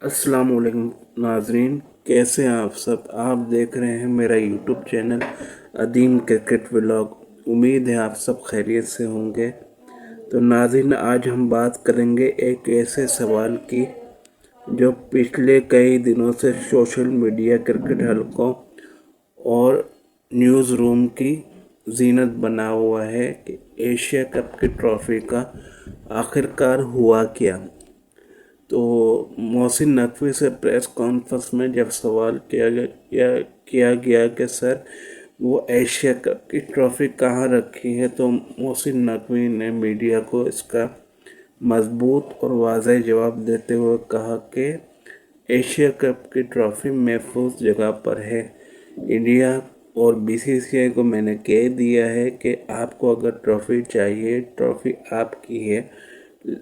अस्सलाम वालेकुम नाजरीन, कैसे हैं आप सब। आप देख रहे हैं मेरा यूट्यूब चैनल अदीम क्रिकेट व्लॉग। उम्मीद है आप सब खैरियत से होंगे। तो नाज़रीन, आज हम बात करेंगे एक ऐसे सवाल की जो पिछले कई दिनों से सोशल मीडिया, क्रिकेट हलकों और न्यूज़ रूम की जीनत बना हुआ है कि एशिया कप की ट्रॉफी का आखिरकार हुआ क्या। तो मोहसिन नकवी से प्रेस कॉन्फ्रेंस में जब सवाल किया गया कि सर वो एशिया कप की ट्रॉफी कहाँ रखी है, तो मोहसिन नकवी ने मीडिया को इसका मजबूत और वाज़ेह जवाब देते हुए कहा कि एशिया कप की ट्रॉफी महफूज जगह पर है। इंडिया और बीसीसीआई को मैंने कह दिया है कि आपको अगर ट्रॉफी चाहिए, ट्रॉफी आपकी है,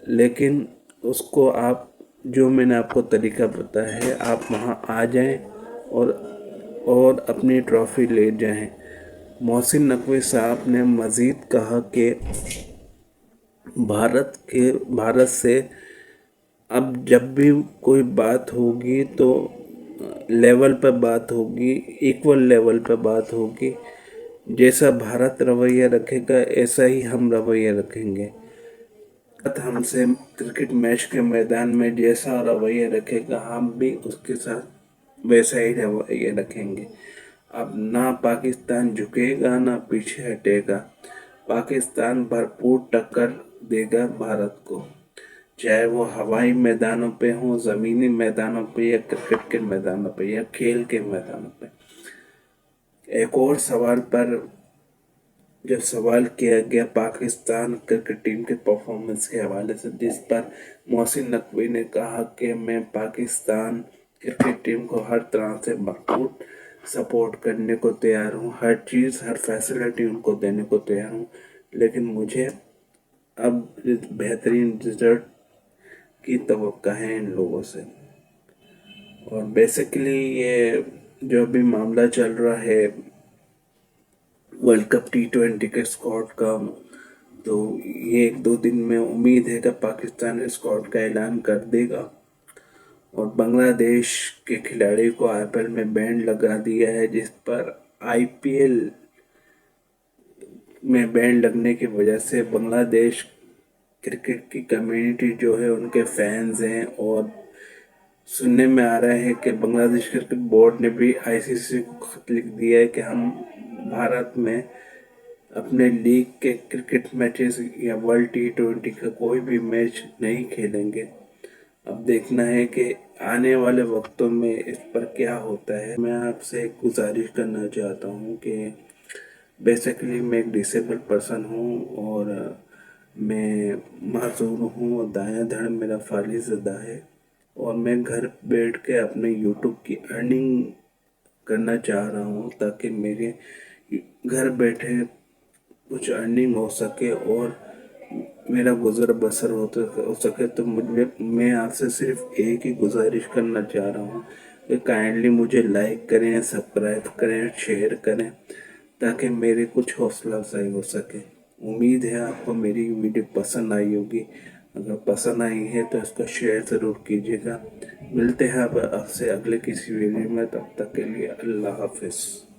लेकिन उसको आप, जो मैंने आपको तरीका बताया है, आप वहाँ आ जाएं और अपनी ट्रॉफी ले जाएं। मोहसिन नकवी साहब ने मज़ीद कहा कि भारत से अब जब भी कोई बात होगी तो लेवल पर बात होगी, इक्वल लेवल पर बात होगी। जैसा भारत रवैया रखेगा ऐसा ही हम रवैया रखेंगे। हमसे क्रिकेट मैच के मैदान में जैसा रवैया रखेगा, हम भी उसके साथ वैसा ही रवैया रखेंगे। अब ना पाकिस्तान झुकेगा ना पीछे हटेगा। पाकिस्तान भरपूर टक्कर देगा भारत को, चाहे वो हवाई मैदानों पे हो, ज़मीनी मैदानों पे, या क्रिकेट के मैदानों पे, या खेल के मैदानों पे। एक और सवाल पर जब सवाल किया गया पाकिस्तान क्रिकेट टीम के परफॉर्मेंस के हवाले से, जिस पर मोहसिन नकवी ने कहा कि मैं पाकिस्तान क्रिकेट टीम को हर तरह से भरपूर सपोर्ट करने को तैयार हूँ, हर चीज़, हर फैसिलिटी उनको देने को तैयार हूँ, लेकिन मुझे अब बेहतरीन रिजल्ट की तवक्का है इन लोगों से। और बेसिकली ये जो भी मामला चल रहा है वर्ल्ड कप T20 के स्क्वाड का, तो ये एक दो दिन में उम्मीद है कि पाकिस्तान स्क्वाड का ऐलान कर देगा। और बांग्लादेश के खिलाड़ी को आईपीएल में बैन लगा दिया है, जिस पर आईपीएल में बैन लगने की वजह से बांग्लादेश क्रिकेट की कम्युनिटी जो है, उनके फैंस हैं, और सुनने में आ रहा है कि बांग्लादेश क्रिकेट बोर्ड ने भी आईसीसी को खत लिख दिया है कि हम भारत में अपने लीग के क्रिकेट मैचेस या वर्ल्ड T20 का कोई भी मैच नहीं खेलेंगे। अब देखना है कि आने वाले वक्तों में इस पर क्या होता है। मैं आपसे एक गुजारिश करना चाहता हूँ कि बेसिकली मैं एक डिसेबल पर्सन हूँ और मैं माजूर हूँ और दायां धड़ मेरा फालिज़दा है, और मैं घर बैठ के अपने यूट्यूब की अर्निंग करना चाह रहा हूँ ताकि मेरे घर बैठे कुछ अर्निंग हो सके और मेरा गुजर बसर हो सके। तो मैं आपसे सिर्फ एक ही गुजारिश करना चाह रहा हूँ कि काइंडली मुझे लाइक करें, सब्सक्राइब करें, शेयर करें, ताकि मेरे कुछ हौसला अफजाई हो सके। उम्मीद है आपको मेरी वीडियो पसंद आई होगी। अगर पसंद आई है तो इसको शेयर ज़रूर कीजिएगा। मिलते हैं अब आपसे अगले किसी वीडियो में, तब तक के लिए अल्लाह हाफिज़।